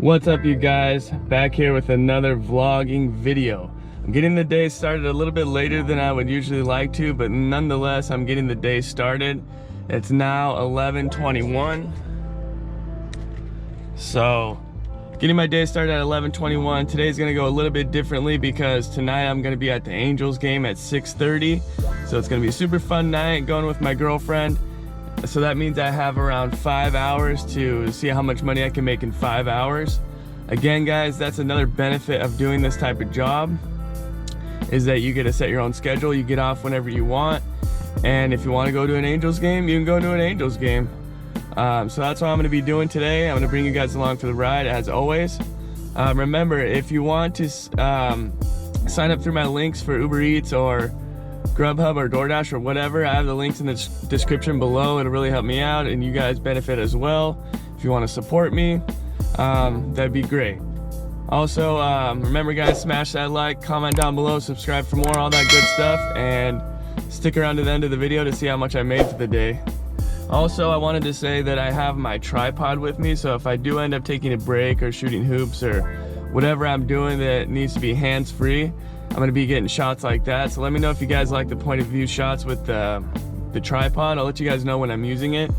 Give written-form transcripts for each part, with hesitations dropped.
What's up, you guys? Back here with another vlogging video. I'm getting the day started a little bit later than I would usually like to, but nonetheless, I'm getting the day started. It's now 11:21. So, getting my day started at 11:21. Today's gonna go a little bit differently because tonight I'm gonna be at the Angels game at 6:30. So it's gonna be a super fun night going with my girlfriend. So that means I have around 5 hours to see how much money I can make in 5 hours. Again, guys, that's another benefit of doing this type of job, is that you get to set your own schedule. You get off whenever you want. And if you want to go to an Angels game, you can go to an Angels game. So that's what I'm going to be doing today. I'm going to bring you guys along for the ride, as always. Remember, if you want to sign up through my links for Uber Eats or Grubhub or DoorDash or whatever, I have the links in the description below. It'll really help me out and you guys benefit as well. If you want to support me, that'd be great. Also, remember, guys, smash that like, comment down below, subscribe for more, all that good stuff, and stick around to the end of the video to see how much I made for the day. Also, I wanted to say that I have my tripod with me, so if I do end up taking a break or shooting hoops or whatever I'm doing that needs to be hands-free, I'm gonna be getting shots like that. So let me know if you guys like the point of view shots with the tripod. I'll let you guys know when I'm using it.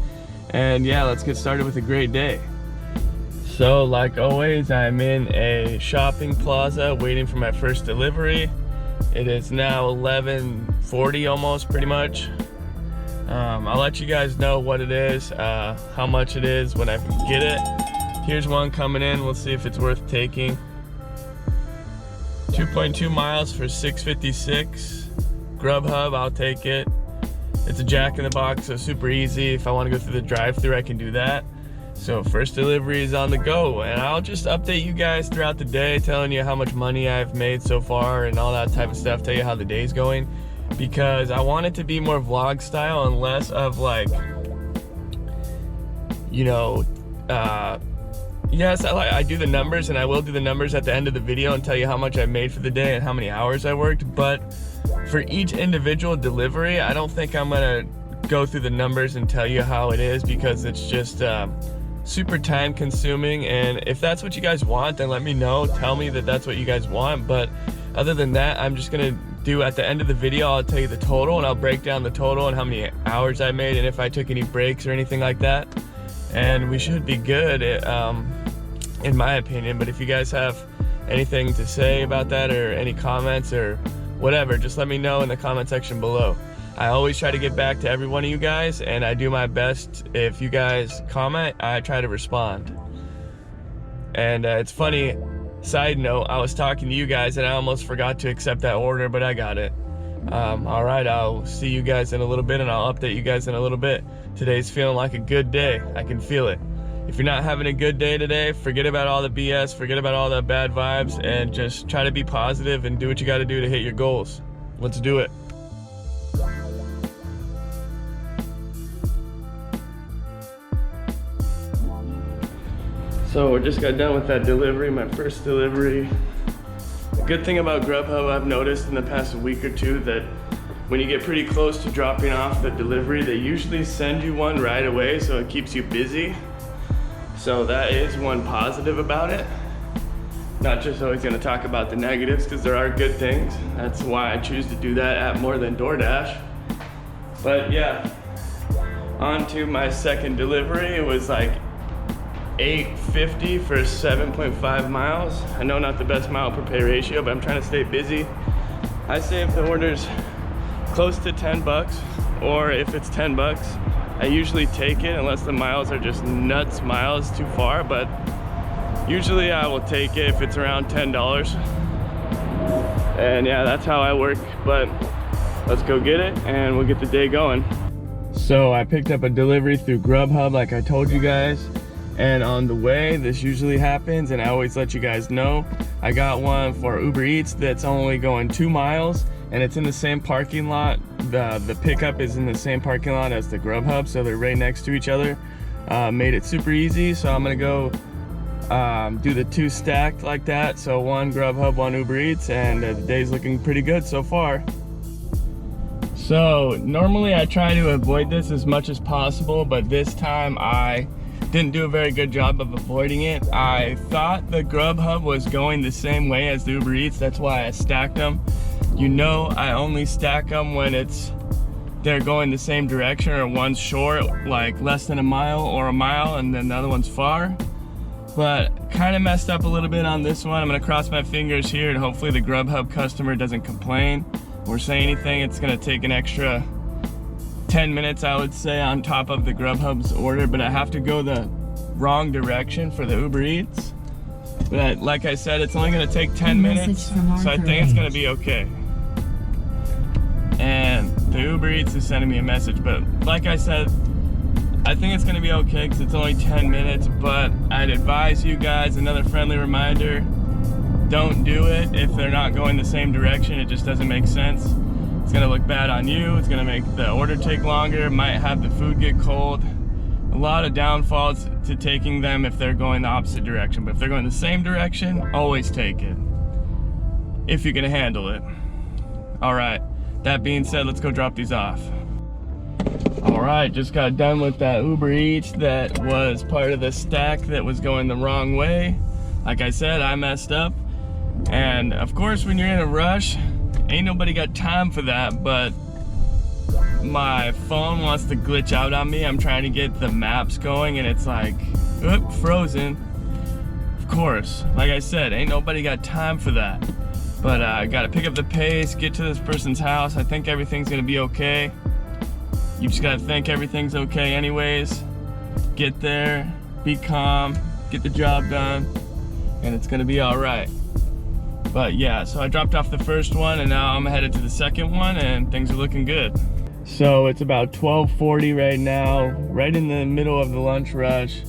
And yeah, let's get started with a great day. So like always, I'm in a shopping plaza waiting for my first delivery. It is now 11:40 almost, pretty much. I'll let you guys know what it is, how much it is when I get it. Here's one coming in. We'll see if it's worth taking. 2.2 miles for $6.56. Grubhub, I'll take it. It's a Jack in the Box, so super easy. If I want to go through the drive-thru, I can do that. So first delivery is on the go, and I'll just update you guys throughout the day, telling you how much money I've made so far and all that type of stuff, tell you how the day's going, because I want it to be more vlog style and less of like, you know, yes, I do the numbers, and I will do the numbers at the end of the video and tell you how much I made for the day and how many hours I worked. But for each individual delivery, I don't think I'm gonna go through the numbers and tell you how it is, because it's just super time consuming. And if that's what you guys want, then let me know. Tell me that that's what you guys want. But other than that, I'm just gonna do, at the end of the video, I'll tell you the total, and I'll break down the total and how many hours I made and if I took any breaks or anything like that. And we should be good, in my opinion. But if you guys have anything to say about that, or any comments or whatever, just let me know in the comment section below. I always try to get back to every one of you guys, and I do my best. If you guys comment, I try to respond. And it's funny, side note, I was talking to you guys and I almost forgot to accept that order, but I got it. All right, I'll see you guys in a little bit, and I'll update you guys in a little bit. Today's feeling like a good day. I can feel it. If you're not having a good day today, forget about all the BS, forget about all the bad vibes, and just try to be positive and do what you got to do to hit your goals. Let's do it. So we just got done with that delivery, my first delivery. The good thing about Grubhub, I've noticed in the past week or two, that when you get pretty close to dropping off the delivery, they usually send you one right away, so it keeps you busy. So that is one positive about it. Not just always gonna talk about the negatives, because there are good things. That's why I choose to do that app more than DoorDash. But yeah, on to my second delivery. It was like $8.50 for 7.5 miles. I know not the best mile per pay ratio, but I'm trying to stay busy. I say if the order's close to 10 bucks, or if it's 10 bucks, I usually take it, unless the miles are just nuts miles too far. But usually I will take it if it's around $10. And yeah, that's how I work. But let's go get it and we'll get the day going. So I picked up a delivery through Grubhub, like I told you guys. And on the way, this usually happens, and I always let you guys know. I got one for Uber Eats that's only going 2 miles, and it's in the same parking lot. The pickup is in the same parking lot as the Grubhub, so they're right next to each other. Made it super easy, so I'm gonna go do the 2 stacked like that. So 1 Grubhub, 1 Uber Eats, and the day's looking pretty good so far. So normally I try to avoid this as much as possible, but this time I didn't do a very good job of avoiding it. I thought the Grubhub was going the same way as the Uber Eats. That's why I stacked them. You know, I only stack them when they're going the same direction, or one's short, like less than a mile or a mile, and then the other one's far. But kind of messed up a little bit on this one. I'm gonna cross my fingers here and hopefully the Grubhub customer doesn't complain or say anything. It's gonna take an extra 10 minutes, I would say, on top of the Grubhub's order, but I have to go the wrong direction for the Uber Eats. But like I said, it's only gonna take 10 minutes, so I think it's gonna be okay. And the Uber Eats is sending me a message, but like I said, I think it's gonna be okay because it's only 10 minutes, but I'd advise you guys, another friendly reminder, don't do it if they're not going the same direction. It just doesn't make sense. It's gonna look bad on you. It's gonna make the order take longer, might have the food get cold. A lot of downfalls to taking them if they're going the opposite direction, but if they're going the same direction, always take it, if you can handle it. All right, that being said, let's go drop these off. All right, just got done with that Uber Eats that was part of the stack that was going the wrong way. Like I said, I messed up. And of course, when you're in a rush, ain't nobody got time for that, but my phone wants to glitch out on me. I'm trying to get the maps going and it's like, oop, frozen. Of course, like I said, ain't nobody got time for that. But I gotta pick up the pace, get to this person's house. I think everything's gonna be okay. You just gotta think everything's okay anyways. Get there, be calm, get the job done, and it's gonna be all right. But yeah, so I dropped off the first one and now I'm headed to the second one and things are looking good. So it's about 12:40 right now, right in the middle of the lunch rush.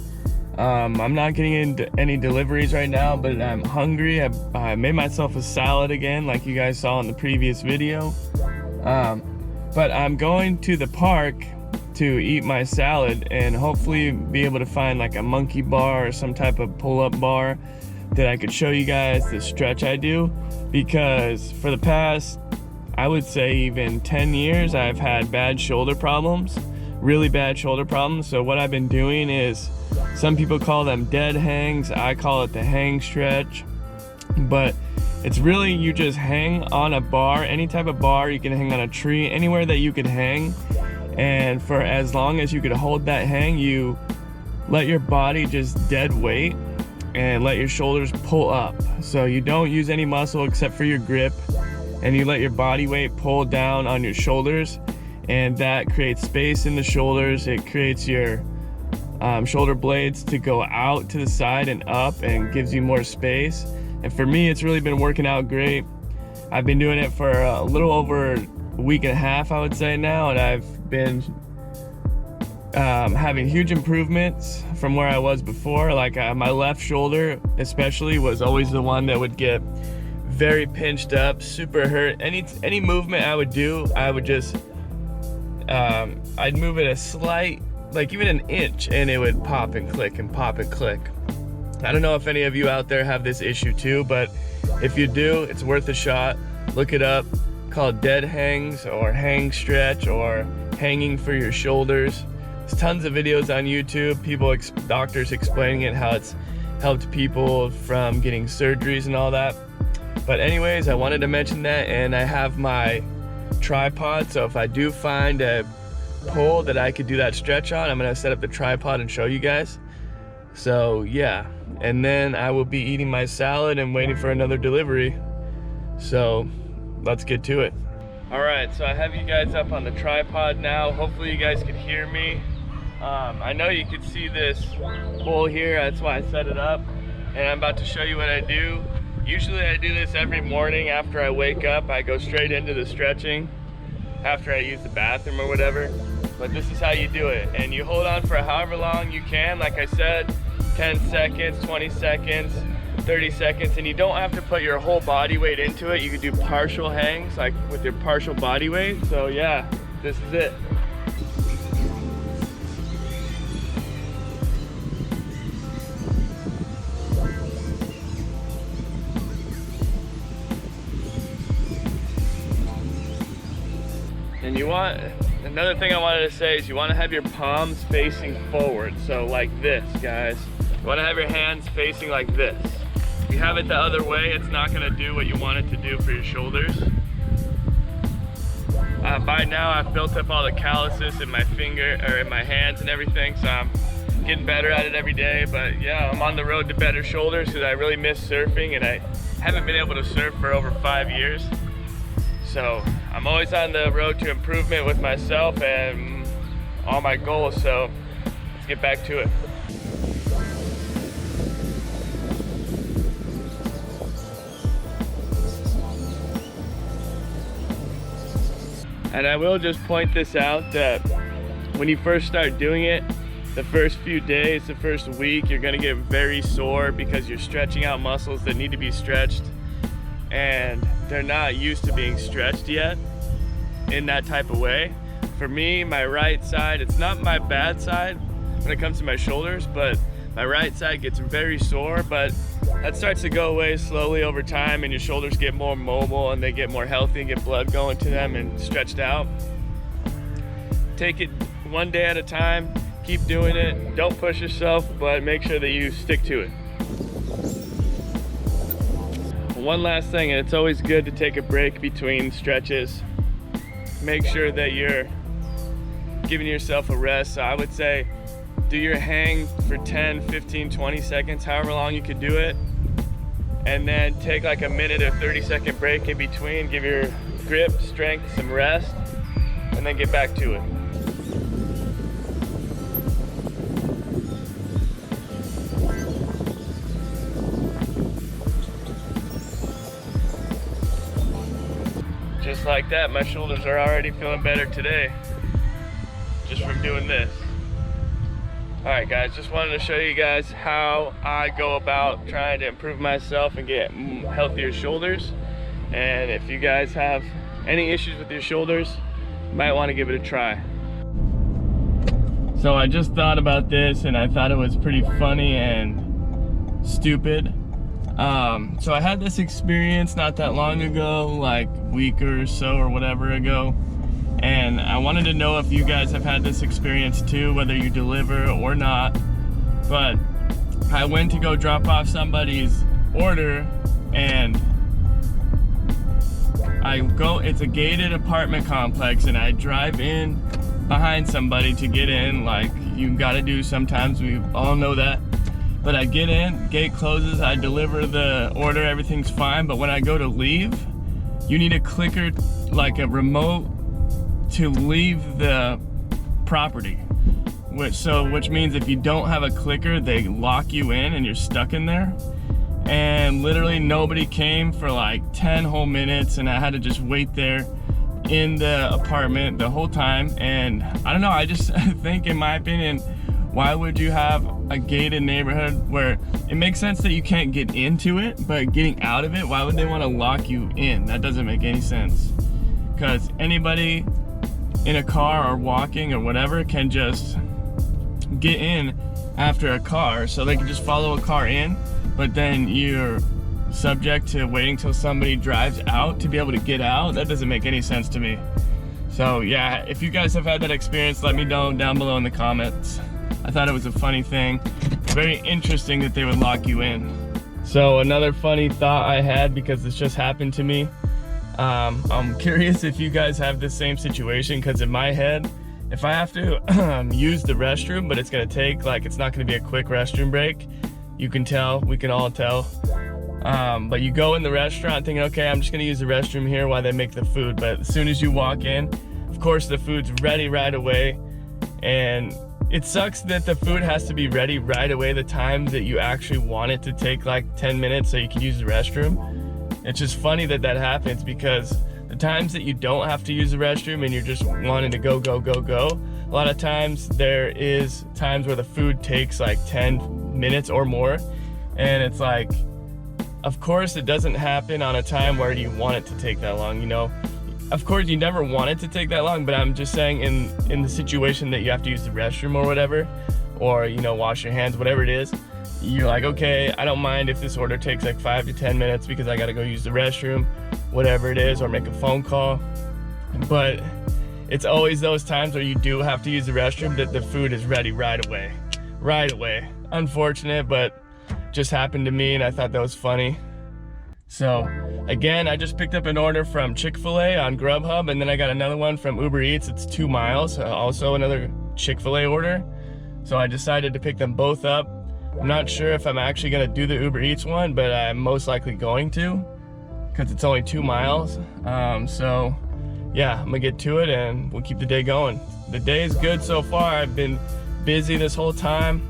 I'm not getting into any deliveries right now, but I'm hungry. I made myself a salad again, like you guys saw in the previous video. But I'm going to the park to eat my salad and hopefully be able to find like a monkey bar or some type of pull-up bar that I could show you guys the stretch I do, because for the past, I would say even 10 years, I've had bad shoulder problems, really bad shoulder problems. So what I've been doing is, some people call them dead hangs, I call it the hang stretch, but it's really, you just hang on a bar, any type of bar. You can hang on a tree, anywhere that you could hang, and for as long as you could hold that hang, you let your body just dead weight and let your shoulders pull up. So you don't use any muscle except for your grip, and you let your body weight pull down on your shoulders, and that creates space in the shoulders. It creates your shoulder blades to go out to the side and up and gives you more space. And for me, it's really been working out great. I've been doing it for a little over a week and a half, I would say now, and I've been having huge improvements from where I was before. Like my left shoulder especially was always the one that would get very pinched up, super hurt. Any movement I would do, I would just I'd move it a slight, like even an inch, and it would pop and click and pop and click. I don't know if any of you out there have this issue too, but if you do, it's worth a shot. Look it up, called dead hangs or hang stretch or hanging for your shoulders. There's tons of videos on YouTube, doctors explaining it, how it's helped people from getting surgeries and all that. But anyways, I wanted to mention that, and I have my tripod, so if I do find a pole that I could do that stretch on, I'm gonna set up the tripod and show you guys. So yeah, and then I will be eating my salad and waiting for another delivery. So let's get to it. All right, so I have you guys up on the tripod now. Hopefully you guys can hear me. I know you can see this pole here, that's why I set it up. And I'm about to show you what I do. Usually I do this every morning after I wake up. I go straight into the stretching after I use the bathroom or whatever. But this is how you do it. And you hold on for however long you can. Like I said, 10 seconds, 20 seconds, 30 seconds. And you don't have to put your whole body weight into it. You can do partial hangs, like with your partial body weight. So yeah, this is it. And Another thing I wanted to say is you want to have your palms facing forward. So like this, guys. You want to have your hands facing like this. If you have it the other way, it's not going to do what you want it to do for your shoulders. By now I've built up all the calluses in my finger, or in my hands and everything, so I'm getting better at it every day. But yeah, I'm on the road to better shoulders because I really miss surfing, and I haven't been able to surf for over 5 years. So I'm always on the road to improvement with myself and all my goals, so let's get back to it. And I will just point this out that when you first start doing it, the first few days, the first week, you're gonna get very sore because you're stretching out muscles that need to be stretched, and they're not used to being stretched yet in that type of way. For me, my right side, it's not my bad side when it comes to my shoulders, but my right side gets very sore, but that starts to go away slowly over time, and your shoulders get more mobile and they get more healthy and get blood going to them and stretched out. Take it one day at a time, keep doing it. Don't push yourself, but make sure that you stick to it. One last thing, and it's always good to take a break between stretches. Make sure that you're giving yourself a rest. So I would say do your hang for 10, 15, 20 seconds, however long you could do it. And then take like a minute or 30-second break in between. Give your grip, strength some rest, and then get back to it. Just like that, my shoulders are already feeling better today, just from doing this. All right, guys, just wanted to show you guys how I go about trying to improve myself and get healthier shoulders. And if you guys have any issues with your shoulders, you might want to give it a try. So I just thought about this, and I thought it was pretty funny and stupid. So I had this experience not that long ago, like a week or so or whatever ago. And I wanted to know if you guys have had this experience too, whether you deliver or not. But I went to go drop off somebody's order, and it's a gated apartment complex, and I drive in behind somebody to get in, like you gotta do sometimes, we all know that. But I get in, gate closes, I deliver the order, everything's fine. But when I go to leave, you need a clicker, like a remote, to leave the property, which means if you don't have a clicker, they lock you in and you're stuck in there. And literally nobody came for like 10 whole minutes, and I had to just wait there in the apartment the whole time. And I don't know, I just think, in my opinion, why would you have a gated neighborhood where it makes sense that you can't get into it, but getting out of it, why would they want to lock you in? That doesn't make any sense. Because anybody in a car or walking or whatever can just get in after a car, so they can just follow a car in, but then you're subject to waiting till somebody drives out to be able to get out. That doesn't make any sense to me. So yeah, if you guys have had that experience, let me know down below in the comments. I thought it was a funny thing. Very interesting that they would lock you in. So another funny thought I had, because this just happened to me, I'm curious if you guys have the same situation, because in my head, if I have to use the restroom, but it's gonna take, like, it's not gonna be a quick restroom break, you can tell, we can all tell. But you go in the restaurant thinking, okay, I'm just gonna use the restroom here while they make the food. But as soon as you walk in, of course the food's ready right away. And it sucks that the food has to be ready right away the times that you actually want it to take like 10 minutes so you can use the restroom. It's just funny that that happens, because the times that you don't have to use the restroom and you're just wanting to go, a lot of times there is times where the food takes like 10 minutes or more. And it's like, of course it doesn't happen on a time where you want it to take that long, you know? Of course you never want it to take that long, but I'm just saying in the situation that you have to use the restroom or whatever, or, you know, wash your hands, whatever it is, you're like, okay, I don't mind if this order takes like 5 to 10 minutes because I gotta go use the restroom, whatever it is, or make a phone call. But it's always those times where you do have to use the restroom that the food is ready right away. Right away. Unfortunate, but just happened to me and I thought that was funny. So again, I just picked up an order from Chick-fil-A on Grubhub, and then I got another one from Uber Eats. It's 2 miles, also another Chick-fil-A order. So I decided to pick them both up. I'm not sure if I'm actually gonna do the Uber Eats one, but I'm most likely going to, because it's only 2 miles. So yeah, I'm gonna get to it and we'll keep the day going. The day is good so far. I've been busy this whole time.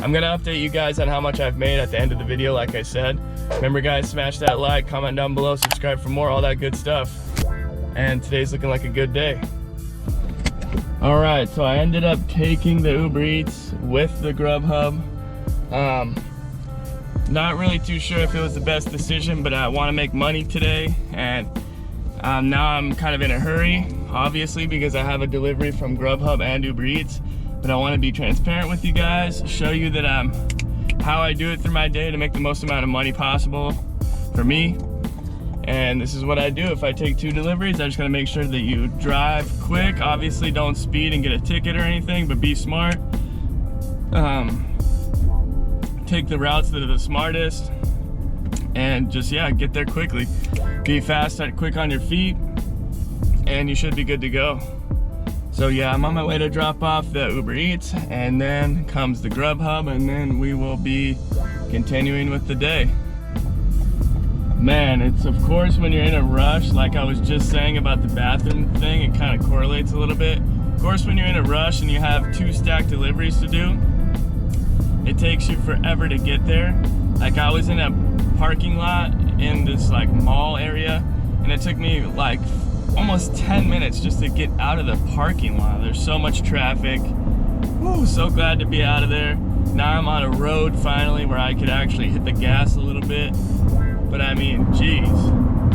I'm gonna update you guys on how much I've made at the end of the video, like I said. Remember guys, smash that like, comment down below, subscribe for more, all that good stuff. And today's looking like a good day. All right, so I ended up taking the Uber Eats with the Grubhub. Not really too sure if it was the best decision, but I want to make money today, and now I'm kind of in a hurry, obviously, because I have a delivery from Grubhub and Uber Eats. But I want to be transparent with you guys, show you that how I do it through my day to make the most amount of money possible for me. And this is what I do. If I take 2 deliveries, I just gotta make sure that you drive quick. Obviously don't speed and get a ticket or anything, but be smart. Take the routes that are the smartest, and just, yeah, get there quickly. Be fast and quick on your feet, and you should be good to go. So yeah, I'm on my way to drop off the Uber Eats, and then comes the Grubhub, and then we will be continuing with the day. Man, it's of course when you're in a rush, like I was just saying about the bathroom thing, it kind of correlates a little bit. Of course, when you're in a rush and you have 2 stacked deliveries to do, it takes you forever to get there. Like I was in a parking lot in this like mall area, and it took me like almost 10 minutes just to get out of the parking lot. There's so much traffic. Woo, so glad to be out of there. Now I'm on a road finally where I could actually hit the gas a little bit. But I mean, geez,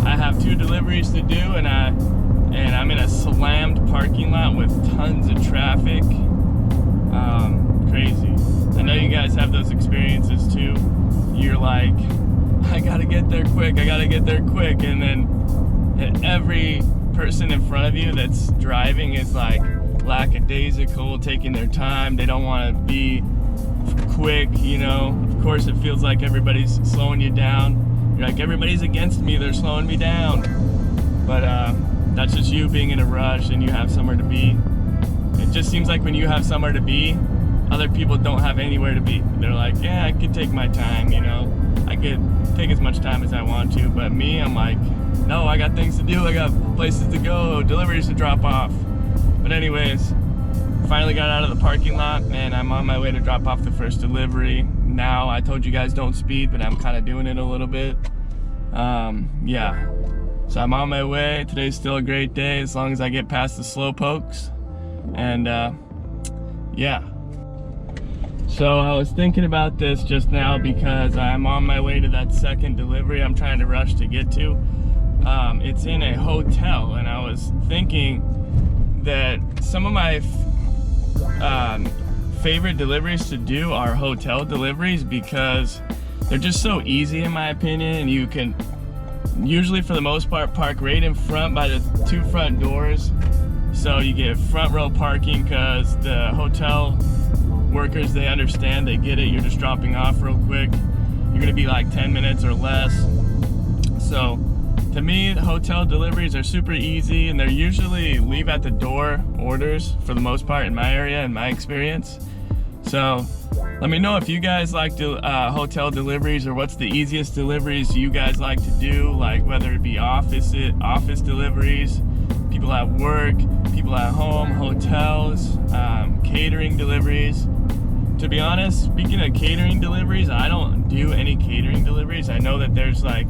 I have 2 deliveries to do, and I'm in a slammed parking lot with tons of traffic. Crazy. I know you guys have those experiences too. You're like, I gotta get there quick, I gotta get there quick, and then every person in front of you that's driving is like lackadaisical, taking their time. They don't want to be quick, you know. Of course, it feels like everybody's slowing you down. You're like, everybody's against me, they're slowing me down. But that's just you being in a rush and you have somewhere to be. It just seems like when you have somewhere to be, other people don't have anywhere to be. They're like, yeah, I could take my time, you know. I could take as much time as I want to, but me, I'm like, no, I got things to do, I got places to go, deliveries to drop off. But anyways, finally got out of the parking lot, and I'm on my way to drop off the first delivery. Now, I told you guys don't speed, but I'm kind of doing it a little bit. Yeah, so I'm on my way. Today's still a great day as long as I get past the slow pokes. And yeah. So I was thinking about this just now because I'm on my way to that second delivery I'm trying to rush to get to. It's in a hotel, and I was thinking that some of my favorite deliveries to do are hotel deliveries because they're just so easy in my opinion, and you can usually for the most part park right in front by the 2 front doors, so you get front row parking because the hotel workers, they understand, they get it, you're just dropping off real quick, you're gonna be like 10 minutes or less. So to me, hotel deliveries are super easy, and they're usually leave at the door orders for the most part in my area, in my experience. So let me know if you guys like hotel deliveries, or what's the easiest deliveries you guys like to do, like whether it be office deliveries, people at work, people at home, hotels, catering deliveries. To be honest, speaking of catering deliveries, I don't do any catering deliveries. I know that there's like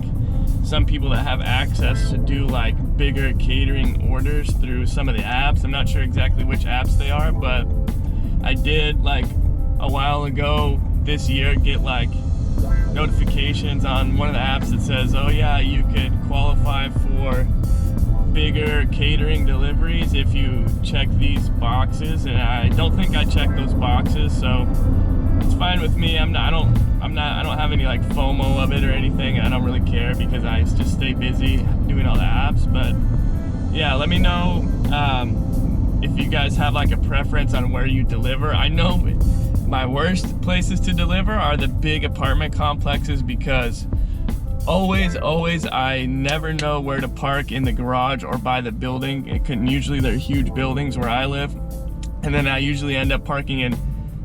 some people that have access to do like bigger catering orders through some of the apps. I'm not sure exactly which apps they are, but I did like a while ago this year get like notifications on one of the apps that says, oh yeah, you could qualify for bigger catering deliveries if you check these boxes, and I don't think I checked those boxes, so it's fine with me. I don't have any like FOMO of it or anything. I don't really care because I just stay busy doing all the apps. But yeah, let me know if you guys have like a preference on where you deliver. I know my worst places to deliver are the big apartment complexes, because always I never know where to park in the garage or by the building. Usually they're huge buildings where I live, and then I usually end up parking in,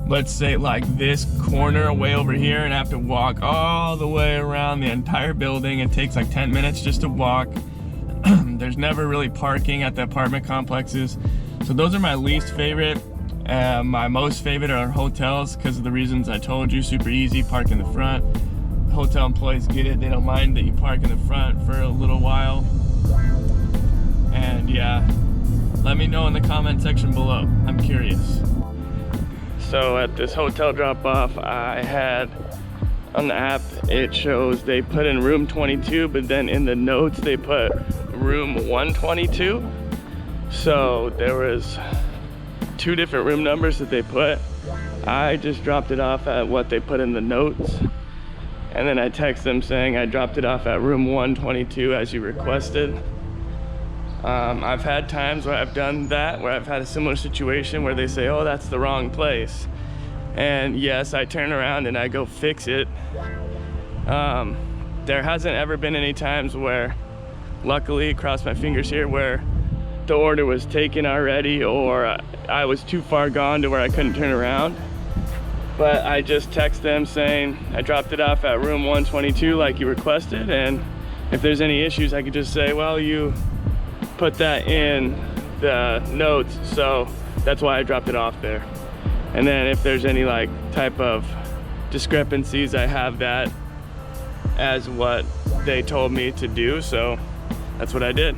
let's say, like this corner way over here, and I have to walk all the way around the entire building. It takes like 10 minutes just to walk. There's never really parking at the apartment complexes. So those are my least favorite. My most favorite are hotels, because of the reasons I told you. Super easy, park in the front. Hotel employees get it. They don't mind that you park in the front for a little while. And yeah, let me know in the comment section below. I'm curious. So at this hotel drop-off, I had on the app, it shows they put in room 22, but then in the notes they put room 122. So there was 2 different room numbers that they put. I just dropped it off at what they put in the notes, and then I text them saying I dropped it off at room 122 as you requested. I've had times where I've done that, where I've had a similar situation where they say, oh, that's the wrong place. And yes, I turn around and I go fix it. There hasn't ever been any times where, luckily, cross my fingers here, where the order was taken already or I was too far gone to where I couldn't turn around. But I just text them saying I dropped it off at room 122 like you requested, and if there's any issues I could just say, well, you put that in the notes, so that's why I dropped it off there. And then if there's any like type of discrepancies, I have that as what they told me to do, so that's what I did.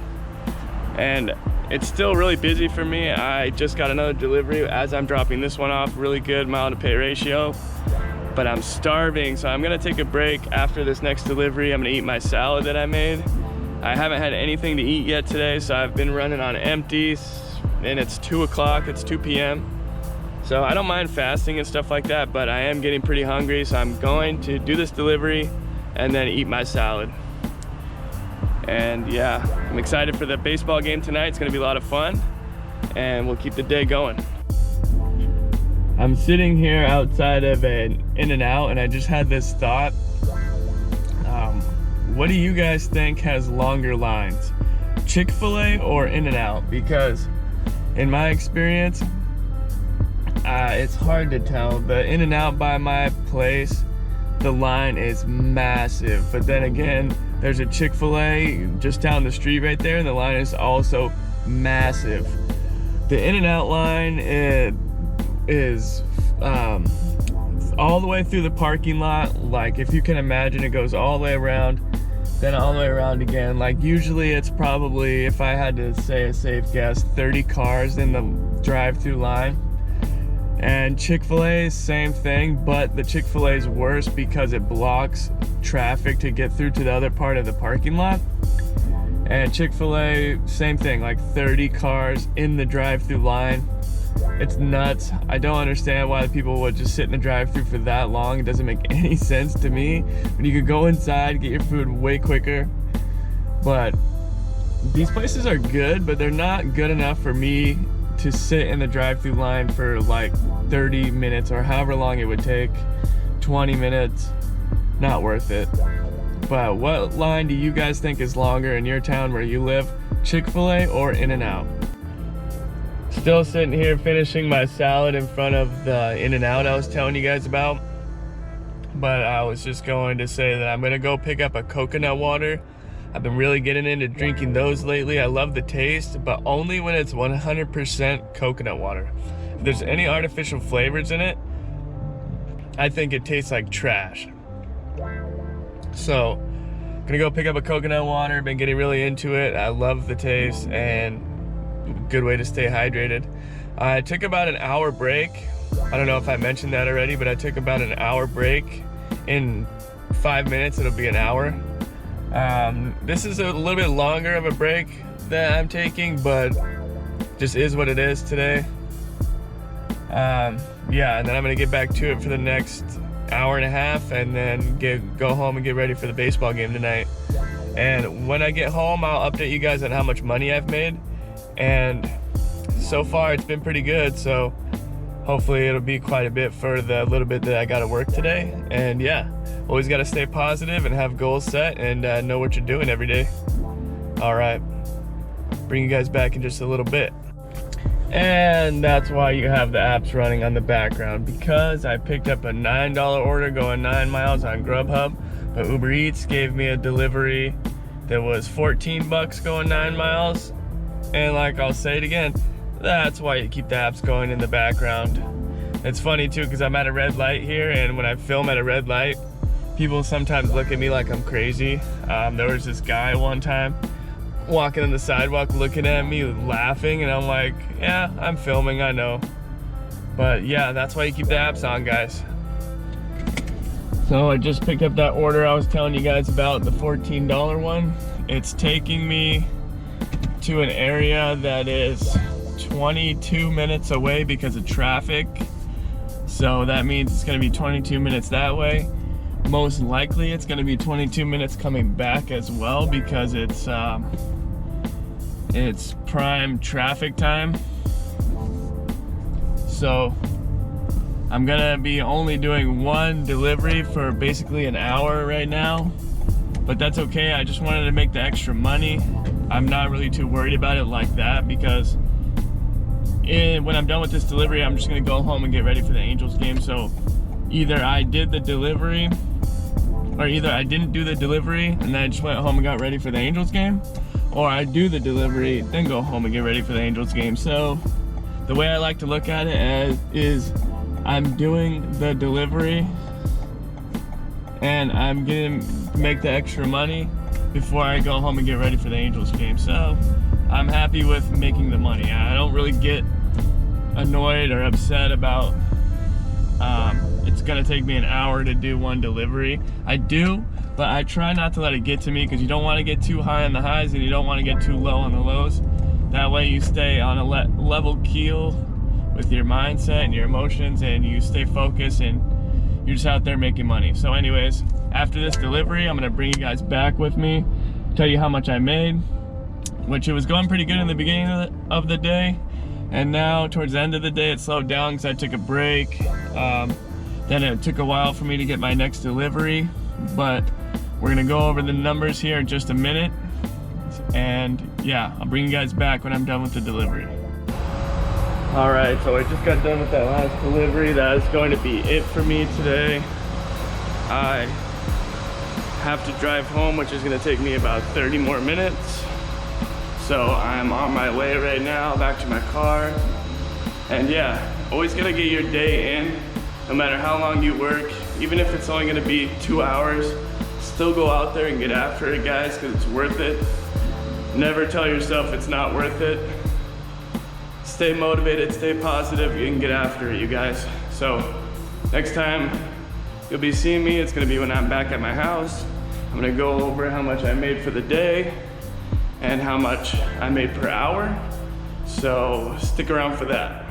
And it's still really busy for me. I just got another delivery as I'm dropping this one off. Really good mile to pay ratio, but I'm starving, so I'm gonna take a break after this next delivery. I'm gonna eat my salad that I made. I haven't had anything to eat yet today, so I've been running on empty, and it's 2 o'clock, it's 2 p.m. So I don't mind fasting and stuff like that, but I am getting pretty hungry, so I'm going to do this delivery and then eat my salad. And yeah, I'm excited for the baseball game tonight. It's gonna be a lot of fun, and we'll keep the day going. I'm sitting here outside of an In-N-Out, and I just had this thought. What do you guys think has longer lines? Chick-fil-A or In-N-Out? Because in my experience, it's hard to tell. The In-N-Out by my place, the line is massive, but then again, there's a Chick-fil-A just down the street right there, and the line is also massive. The In-N-Out line is all the way through the parking lot. Like, if you can imagine, it goes all the way around, then all the way around again. Like, usually it's probably, if I had to say a safe guess, 30 cars in the drive-through line. And Chick-fil-A, same thing, but the Chick-fil-A is worse because it blocks traffic to get through to the other part of the parking lot. And Chick-fil-A, same thing, like 30 cars in the drive-through line. It's nuts. I don't understand why people would just sit in the drive-through for that long. It doesn't make any sense to me. When you could go inside, get your food way quicker. But these places are good, but they're not good enough for me to sit in the drive-through line for like 30 minutes or however long it would take. 20 minutes, not worth it. But what line do you guys think is longer in your town where you live? Chick-fil-A or In-N-Out? Still sitting here finishing my salad in front of the In-N-Out I was telling you guys about. But I was just going to say that I'm gonna go pick up a coconut water. I've been really getting into drinking those lately. I love the taste, but only when it's 100% coconut water. If there's any artificial flavors in it, I think it tastes like trash. So, I'm gonna go pick up a coconut water. Been getting really into it. I love the taste, and good way to stay hydrated. I took about an hour break. I don't know if I mentioned that already, but I took about an hour break. In 5 minutes, it'll be an hour. This is a little bit longer of a break that I'm taking, but just is what it is today. Yeah, and then I'm gonna get back to it for the next hour and a half, and then go home and get ready for the baseball game tonight. And when I get home, I'll update you guys on how much money I've made. And so far it's been pretty good, so hopefully it'll be quite a bit for the little bit that I gotta work today. And yeah, always gotta stay positive and have goals set and know what you're doing every day. All right, bring you guys back in just a little bit. And that's why you have the apps running on the background, because I picked up a $9 order going 9 miles on Grubhub, but Uber Eats gave me a delivery that was 14 bucks going 9 miles. And like I'll say it again, that's why you keep the apps going in the background. It's funny too, because I'm at a red light here, and when I film at a red light, people sometimes look at me like I'm crazy. There was this guy one time walking on the sidewalk looking at me laughing, and I'm like, yeah, I'm filming, I know. But yeah, that's why you keep the apps on, guys. So I just picked up that order I was telling you guys about, the $14 one. It's taking me to an area that is 22 minutes away because of traffic. So that means it's gonna be 22 minutes that way. Most likely it's gonna be 22 minutes coming back as well, because it's prime traffic time. So I'm gonna be only doing one delivery for basically an hour right now, but that's okay. I just wanted to make the extra money. I'm not really too worried about it like that, because when I'm done with this delivery, I'm just gonna go home and get ready for the Angels game. So either I did the delivery, or either I didn't do the delivery and then I just went home and got ready for the Angels game, or I do the delivery, then go home and get ready for the Angels game. So the way I like to look at it is I'm doing the delivery and I'm gonna make the extra money before I go home and get ready for the Angels game. So I'm happy with making the money. I don't really get annoyed or upset about it's gonna take me an hour to do one delivery. I do, but I try not to let it get to me, because you don't want to get too high on the highs and you don't want to get too low on the lows. That way you stay on a level keel with your mindset and your emotions, and you stay focused, and you're just out there making money. So anyways, after this delivery, I'm gonna bring you guys back with me, tell you how much I made, which it was going pretty good in the beginning of the day, and now towards the end of the day it slowed down because I took a break. Then it took a while for me to get my next delivery, but we're gonna go over the numbers here in just a minute, and yeah, I'll bring you guys back when I'm done with the delivery. All right, so I just got done with that last delivery. That is going to be it for me today. I have to drive home, which is gonna take me about 30 more minutes. So I'm on my way right now back to my car. And yeah, always gotta get your day in, no matter how long you work. Even if it's only gonna be 2 hours, still go out there and get after it, guys, because it's worth it. Never tell yourself it's not worth it. Stay motivated, stay positive, you can get after it, you guys. So next time you'll be seeing me, it's gonna be when I'm back at my house. I'm gonna go over how much I made for the day and how much I made per hour. So stick around for that.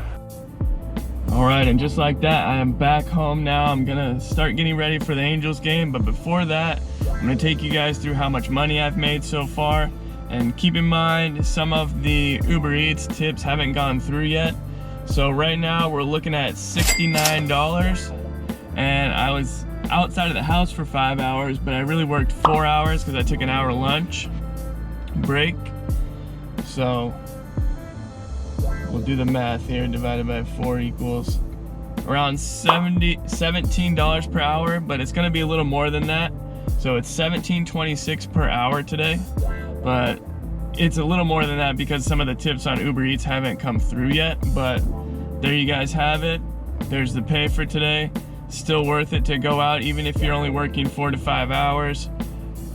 All right, and just like that, I am back home now. I'm gonna start getting ready for the Angels game, but before that, I'm gonna take you guys through how much money I've made so far. And keep in mind, some of the Uber Eats tips haven't gone through yet. So right now we're looking at $69, and I was outside of the house for 5 hours, but I really worked 4 hours because I took an hour lunch break. So we'll do the math here. Divided by 4 equals around $17 per hour, but it's gonna be a little more than that. So it's $17.26 per hour today, but it's a little more than that because some of the tips on Uber Eats haven't come through yet. But there you guys have it. There's the pay for today. Still worth it to go out even if you're only working 4 to 5 hours.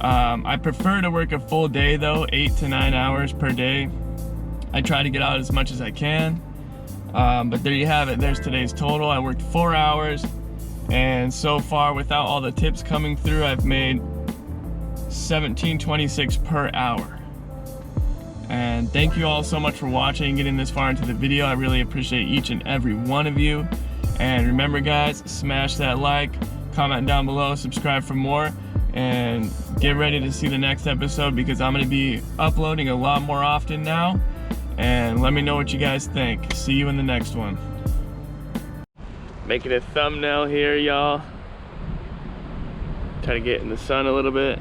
I prefer to work a full day though, 8 to 9 hours per day. I try to get out as much as I can. But there you have it. There's today's total. I worked 4 hours, and so far without all the tips coming through, I've made $17.26 per hour. And thank you all so much for watching and getting this far into the video. I really appreciate each and every one of you. And remember guys, smash that like, comment down below, subscribe for more, and get ready to see the next episode because I'm going to be uploading a lot more often now. and let me know what you guys think. See you in the next one. Making a thumbnail here, y'all. Try to get in the sun a little bit.